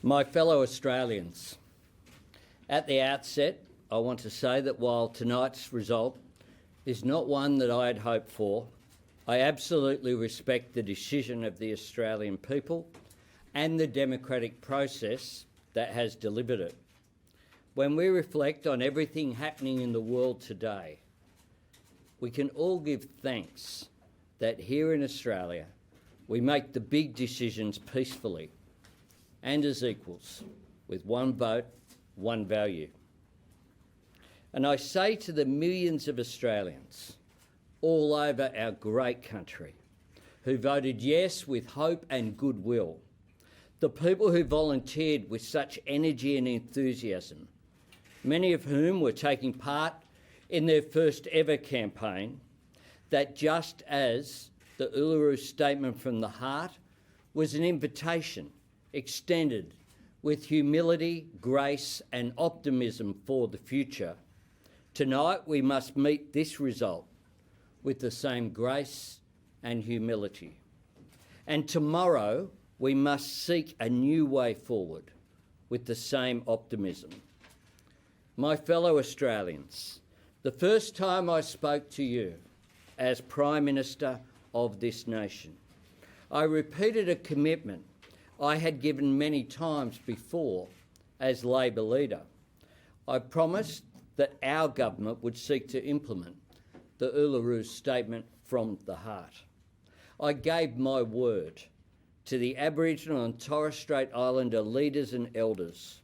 My fellow Australians, at the outset, I want to say that while tonight's result is not one that I had hoped for, I absolutely respect the decision of the Australian people and the democratic process that has delivered it. When we reflect on everything happening in the world today, we can all give thanks that here in Australia we make the big decisions peacefully and as equals, with one vote, one value. And I say to the millions of Australians all over our great country who voted yes with hope and goodwill, the people who volunteered with such energy and enthusiasm, many of whom were taking part in their first ever campaign, that just as the Uluru Statement from the Heart was an invitation extended with humility, grace and optimism for the future, tonight we must meet this result with the same grace and humility. And tomorrow we must seek a new way forward with the same optimism. My fellow Australians, the first time I spoke to you as Prime Minister of this nation, I repeated a commitment I had given many times before as Labor leader. I promised that our government would seek to implement the Uluru Statement from the Heart. I gave my word to the Aboriginal and Torres Strait Islander leaders and elders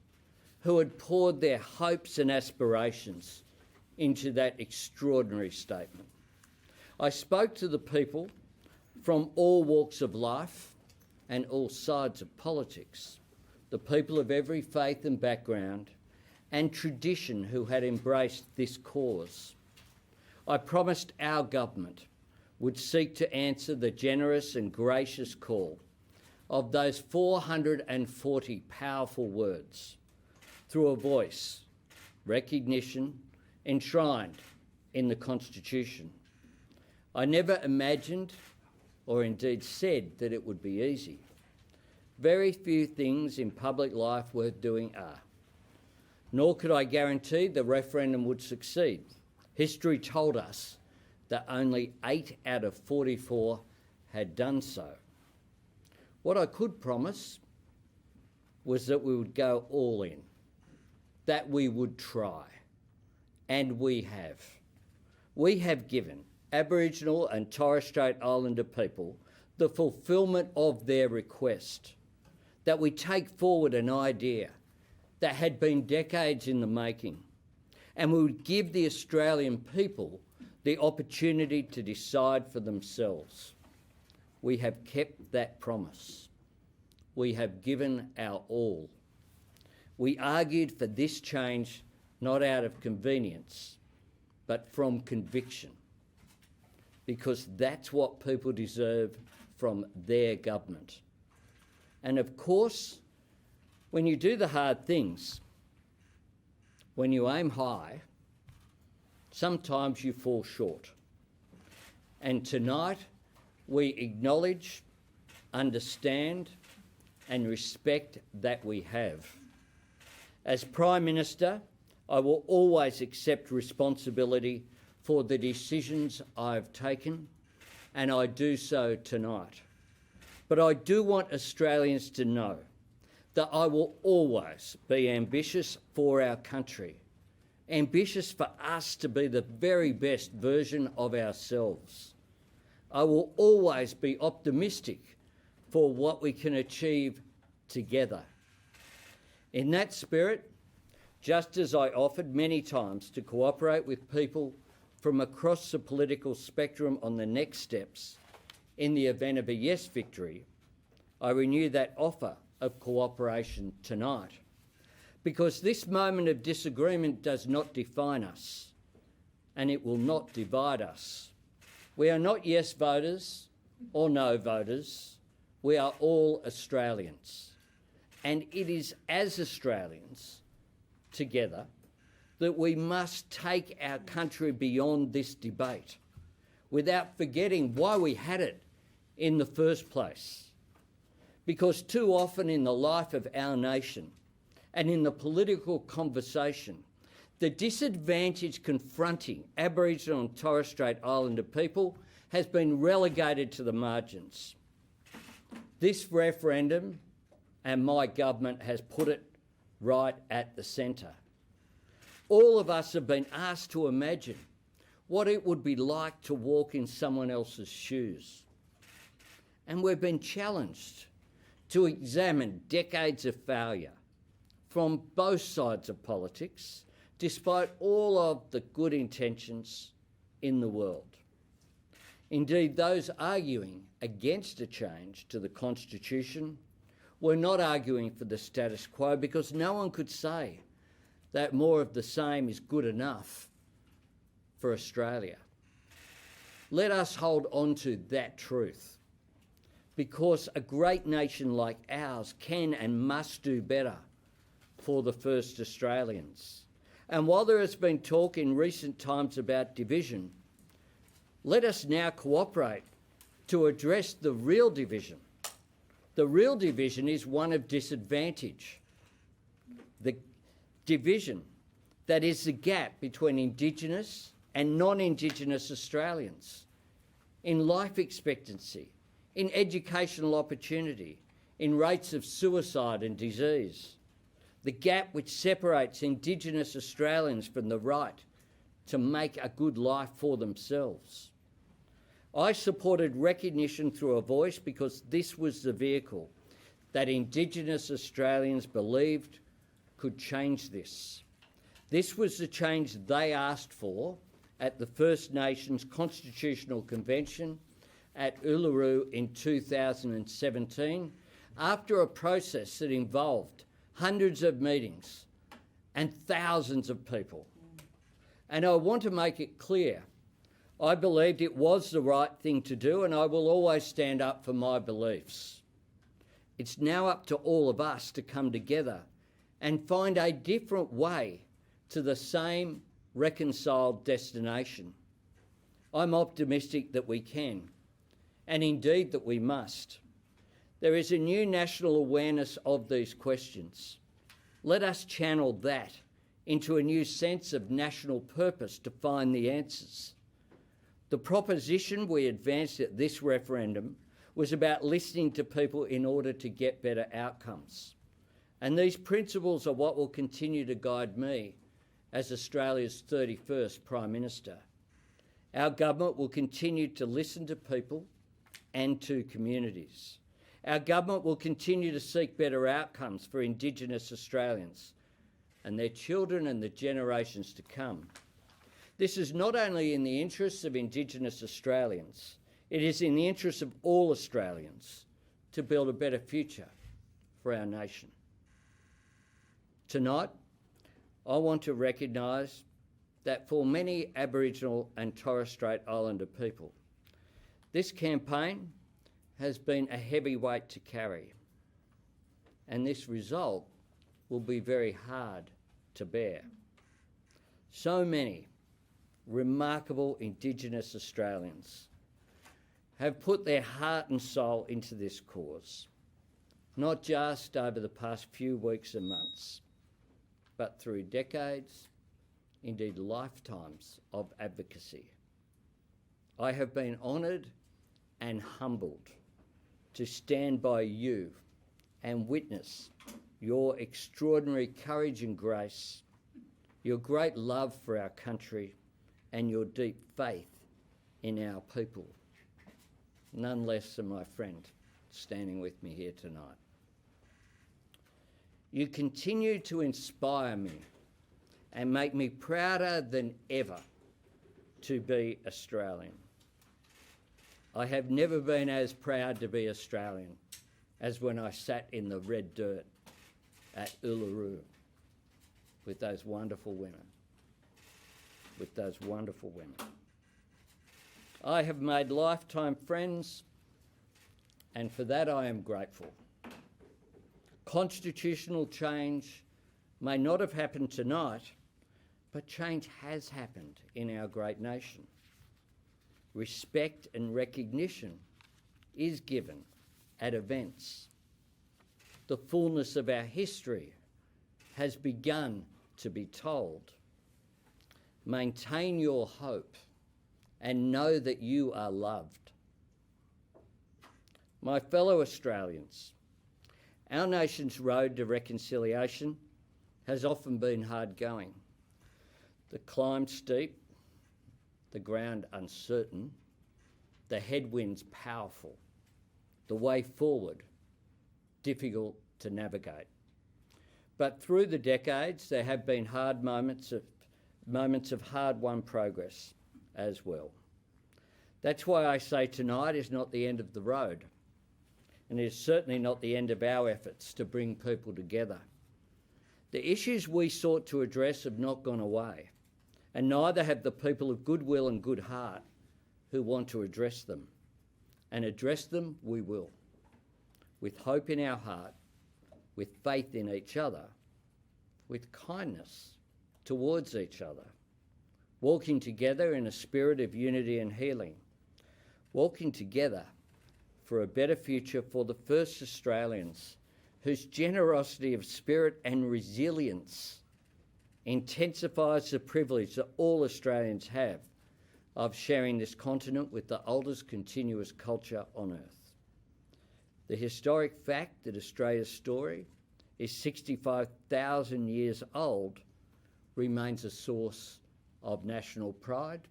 who had poured their hopes and aspirations into that extraordinary statement. I spoke to the people from all walks of life and all sides of politics, the people of every faith and background and tradition who had embraced this cause. I promised our government would seek to answer the generous and gracious call of those 440 powerful words through a voice, recognition, enshrined in the Constitution. I never imagined or indeed said that it would be easy. Very few things in public life worth doing are. Nor could I guarantee the referendum would succeed. History told us that only 8 out of 44 had done so. What I could promise was that we would go all in, that we would try, and we have. We have given Aboriginal and Torres Strait Islander people the fulfilment of their request, that we take forward an idea that had been decades in the making, and we would give the Australian people the opportunity to decide for themselves. We have kept that promise. We have given our all. We argued for this change not out of convenience, but from conviction, because that's what people deserve from their government. And of course, when you do the hard things, when you aim high, sometimes you fall short. And tonight, we acknowledge, understand, and respect that we have. As Prime Minister, I will always accept responsibility for the decisions I've taken, and I do so tonight. But I do want Australians to know that I will always be ambitious for our country, ambitious for us to be the very best version of ourselves. I will always be optimistic for what we can achieve together. In that spirit, just as I offered many times to cooperate with people from across the political spectrum on the next steps in the event of a yes victory, I renew that offer of cooperation tonight, because this moment of disagreement does not define us, and it will not divide us. We are not yes voters or no voters. We are all Australians, and it is as Australians together that we must take our country beyond this debate without forgetting why we had it in the first place. because too often in the life of our nation and in the political conversation, the disadvantage confronting Aboriginal and Torres Strait Islander people has been relegated to the margins. This referendum and my government has put it right at the centre. All of us have been asked to imagine what it would be like to walk in someone else's shoes. And we've been challenged to examine decades of failure from both sides of politics, despite all of the good intentions in the world. Indeed, those arguing against a change to the Constitution were not arguing for the status quo, because no one could say that more of the same is good enough for Australia. Let us hold on to that truth, because a great nation like ours can and must do better for the first Australians. And while there has been talk in recent times about division, let us now cooperate to address the real division. The real division is one of disadvantage. The division that is the gap between Indigenous and non-Indigenous Australians in life expectancy, in educational opportunity, in rates of suicide and disease. The gap which separates Indigenous Australians from the right to make a good life for themselves. I supported recognition through a voice because this was the vehicle that Indigenous Australians believed could change this. This was the change they asked for at the First Nations Constitutional Convention at Uluru in 2017, after a process that involved hundreds of meetings and thousands of people. And I want to make it clear, I believed it was the right thing to do, and I will always stand up for my beliefs. It's now up to all of us to come together and find a different way to the same reconciled destination. I'm optimistic that we can, and indeed that we must. There is a new national awareness of these questions. Let us channel that into a new sense of national purpose to find the answers. The proposition we advanced at this referendum was about listening to people in order to get better outcomes. And these principles are what will continue to guide me as Australia's 31st Prime Minister. Our government will continue to listen to people and to communities. Our government will continue to seek better outcomes for Indigenous Australians and their children and the generations to come. This is not only in the interests of Indigenous Australians, it is in the interests of all Australians to build a better future for our nation. Tonight, I want to recognise that for many Aboriginal and Torres Strait Islander people, this campaign has been a heavy weight to carry, and this result will be very hard to bear. So many remarkable Indigenous Australians have put their heart and soul into this cause, not just over the past few weeks and months, but through decades, indeed lifetimes of advocacy. I have been honoured and humbled to stand by you and witness your extraordinary courage and grace, your great love for our country, and your deep faith in our people. None less than my friend standing with me here tonight. You continue to inspire me and make me prouder than ever to be Australian. I have never been as proud to be Australian as when I sat in the red dirt at Uluru with those wonderful women. I have made lifetime friends, and for that I am grateful. Constitutional change may not have happened tonight, but change has happened in our great nation. Respect and recognition is given at events The fullness of our history has begun to be told. Maintain your hope and know that you are loved. My fellow Australians, our nation's road to reconciliation has often been hard going. The climb steep, the ground uncertain, the headwinds powerful, the way forward difficult to navigate. But through the decades, there have been hard moments of hard-won progress as well. That's why I say tonight is not the end of the road, and it is certainly not the end of our efforts to bring people together. The issues we sought to address have not gone away, and neither have the people of goodwill and good heart who want to address them. And address them we will, with hope in our heart, with faith in each other, with kindness towards each other, walking together in a spirit of unity and healing, walking together for a better future for the first Australians whose generosity of spirit and resilience intensifies the privilege that all Australians have of sharing this continent with the oldest continuous culture on earth. The historic fact that Australia's story is 65,000 years old remains a source of national pride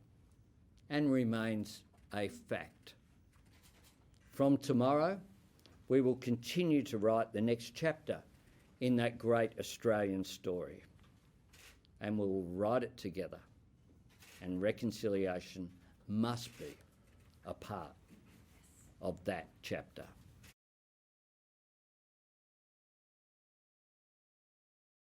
and remains a fact. From tomorrow, we will continue to write the next chapter in that great Australian story, and we will write it together, and reconciliation must be a part of that chapter.